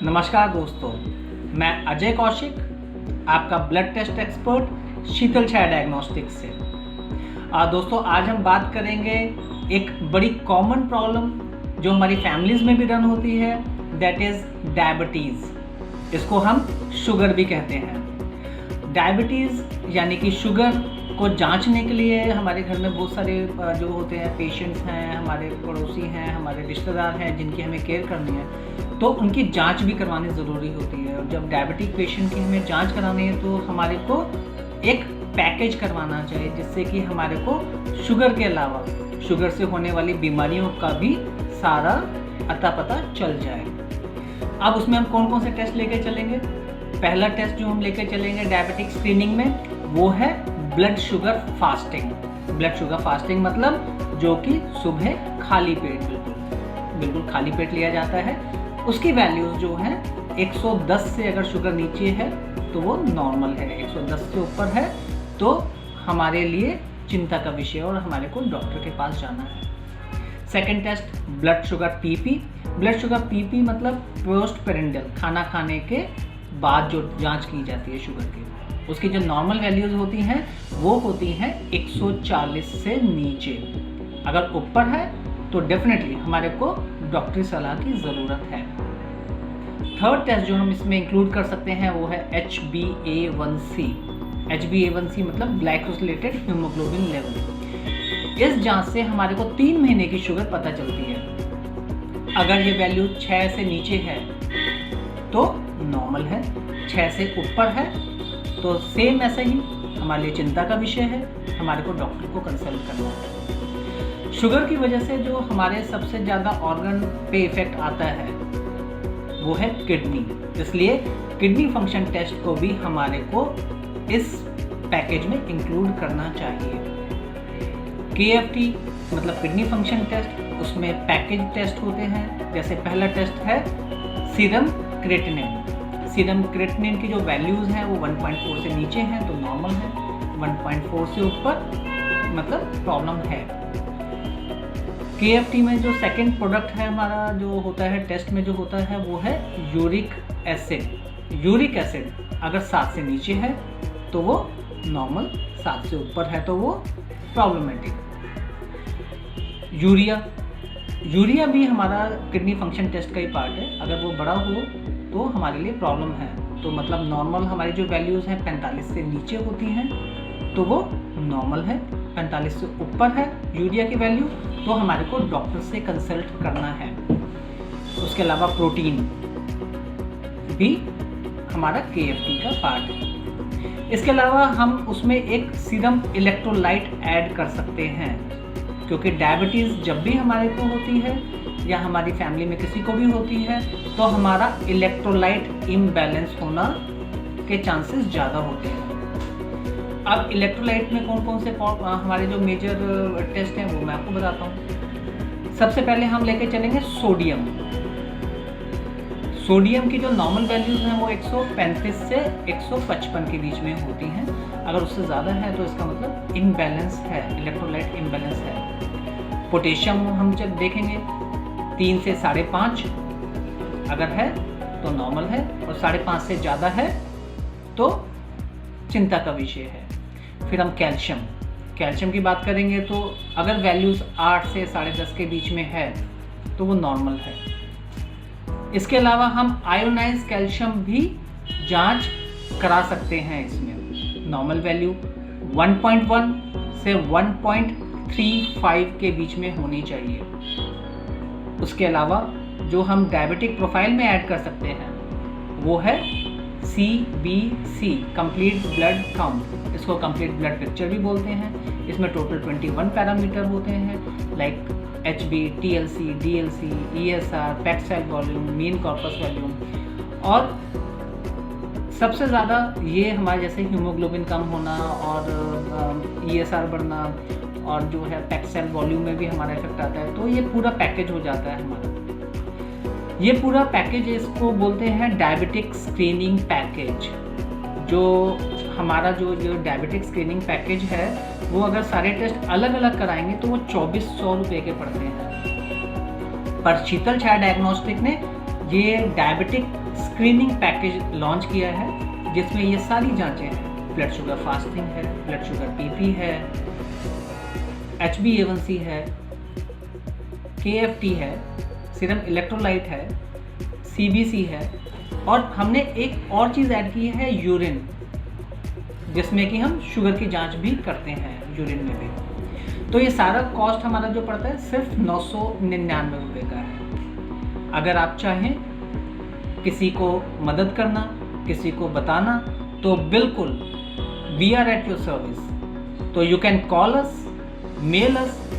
नमस्कार दोस्तों, मैं अजय कौशिक, आपका ब्लड टेस्ट एक्सपर्ट शीतल छाया डायग्नोस्टिक्स से। दोस्तों आज हम बात करेंगे एक बड़ी कॉमन प्रॉब्लम जो हमारी फैमिलीज़ में भी रन होती है, दैट इज़ डायबिटीज़। इसको हम शुगर भी कहते हैं। डायबिटीज़ यानी कि शुगर को जांचने के लिए हमारे घर में बहुत सारे जो होते हैं पेशेंट्स हैं, हमारे पड़ोसी हैं, हमारे रिश्तेदार हैं जिनकी हमें केयर करनी है, तो उनकी जांच भी करवानी ज़रूरी होती है। और जब डायबिटिक पेशेंट की हमें जांच करानी है तो हमारे को एक पैकेज करवाना चाहिए जिससे कि हमारे को शुगर के अलावा शुगर से होने वाली बीमारियों का भी सारा अता पता चल जाए। अब उसमें हम कौन कौन से टेस्ट लेके चलेंगे? पहला टेस्ट जो हम लेके चलेंगे डायबिटिक स्क्रीनिंग में वो है blood sugar fasting. Blood sugar fasting मतलब जो कि सुबह खाली पेट बिल्कुल खाली पेट लिया जाता है। उसकी वैल्यूज़ जो है 110 से अगर शुगर नीचे है तो वो नॉर्मल है, 110 से ऊपर है तो हमारे लिए चिंता का विषय और हमारे को डॉक्टर के पास जाना है। Second test blood sugar PP. Blood sugar PP मतलब पोस्ट पेरेंडियल, खाना खाने के बाद जो जांच की जाती है शुगर की, उसकी जो नॉर्मल वैल्यूज़ होती हैं वो होती हैं 140 से नीचे। अगर ऊपर है तो डेफिनेटली हमारे को डॉक्टरी सलाह की ज़रूरत है। थर्ड टेस्ट जो हम इसमें इंक्लूड कर सकते हैं वो है HbA1c। HbA1c मतलब ग्लाइकोसिलेटेड हीमोग्लोबिन लेवल। इस जांच से हमारे को 3 महीने की शुगर पता चलती है। अगर ये वैल्यू 6 से नीचे है तो नॉर्मल है, 6 से ऊपर है तो सेम ऐसा ही हमारे लिए चिंता का विषय है, हमारे को डॉक्टर को कंसल्ट करना है। शुगर की वजह से जो हमारे सबसे ज़्यादा ऑर्गन पे इफेक्ट आता है वो है किडनी, इसलिए किडनी फंक्शन टेस्ट को भी हमारे को इस पैकेज में इंक्लूड करना चाहिए। KFT मतलब किडनी फंक्शन टेस्ट, उसमें पैकेज टेस्ट होते हैं। जैसे पहला टेस्ट है सीरम क्रेटिनिन। सीरम क्रेटिनिन की जो वैल्यूज़ हैं वो 1.4 से नीचे हैं तो नॉर्मल है, 1.4 से ऊपर मतलब प्रॉब्लम है। KFT में जो सेकंड प्रोडक्ट है हमारा जो होता है टेस्ट में जो होता है वो है यूरिक एसिड। यूरिक एसिड अगर 7 से नीचे है तो वो नॉर्मल, 7 से ऊपर है तो वो प्रॉब्लमेटिक। यूरिया भी हमारा किडनी फंक्शन टेस्ट का ही पार्ट है। अगर वो बड़ा हो तो हमारे लिए प्रॉब्लम है, तो मतलब नॉर्मल हमारी जो वैल्यूज़ हैं 45 से नीचे होती हैं तो वो नॉर्मल है, 45 से ऊपर है यूरिया की वैल्यू तो हमारे को डॉक्टर से कंसल्ट करना है। उसके अलावा प्रोटीन भी हमारा KFT का पार्ट है। इसके अलावा हम उसमें एक सीरम इलेक्ट्रोलाइट ऐड कर सकते हैं क्योंकि डायबिटीज़ जब भी हमारे को होती है या हमारी फैमिली में किसी को भी होती है तो हमारा इलेक्ट्रोलाइट इम्बैलेंस होना के चांसेस ज़्यादा होते हैं। अब इलेक्ट्रोलाइट में कौन कौन से हमारे जो मेजर टेस्ट हैं वो मैं आपको बताता हूँ। सबसे पहले हम लेके चलेंगे सोडियम। सोडियम की जो नॉर्मल वैल्यूज़ हैं वो 135 से 155 के बीच में होती हैं। अगर उससे ज़्यादा है तो इसका मतलब इम्बैलेंस है, इलेक्ट्रोलाइट इम्बैलेंस है। पोटेशियम हम जब देखेंगे 3 से 5.5 अगर है तो नॉर्मल है और 5.5 से ज़्यादा है तो चिंता का विषय है। फिर हम कैल्शियम की बात करेंगे तो अगर वैल्यूज़ 8 से 10.5 के बीच में है तो वो नॉर्मल है। इसके अलावा हम आयोनाइज कैल्शियम भी जांच करा सकते हैं। इसमें नॉर्मल वैल्यू 1.1 से 1.35 के बीच में होनी चाहिए। उसके अलावा जो हम डायबिटिक प्रोफाइल में ऐड कर सकते हैं वो है CBC कंप्लीट ब्लड काउंट। इसको कंप्लीट ब्लड पिक्चर भी बोलते हैं। इसमें टोटल 21 पैरामीटर होते हैं like HB, TLC, DLC, ESR, packed cell volume, mean corpus volume. और सबसे ज़्यादा ये हमारे जैसे हीमोग्लोबिन कम होना और ESR बढ़ना और जो है पैक्ड सेल वॉल्यूम में भी हमारा इफेक्ट आता है, तो ये पूरा पैकेज हो जाता है हमारा। ये पूरा पैकेज इसको बोलते हैं डायबिटिक स्क्रीनिंग पैकेज। जो हमारा जो डायबिटिक स्क्रीनिंग पैकेज है वो अगर सारे टेस्ट अलग अलग कराएंगे तो वो 2400 रुपये के पड़ते हैं। पर शीतल छाया डायग्नोस्टिक ने ये डायबिटिक स्क्रीनिंग पैकेज लॉन्च किया है जिसमें ये सारी जांचें हैं। ब्लड शुगर फास्टिंग है, ब्लड शुगर पीपी है, HbA1c है, KFT है, सीरम इलेक्ट्रोलाइट है, CBC है, और हमने एक और चीज़ ऐड की है यूरिन, जिसमें कि हम शुगर की जांच भी करते हैं यूरिन में भी। तो ये सारा कॉस्ट हमारा जो पड़ता है सिर्फ 999 रुपये का है। अगर आप चाहें किसी को मदद करना, किसी को बताना, तो बिल्कुल we are at your service. तो you can call us, mail us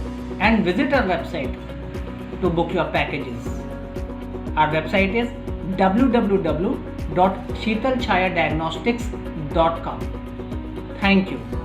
and visit our website to book your packages. Our website is www.sheetalchayadiagnostics.com. Thank you.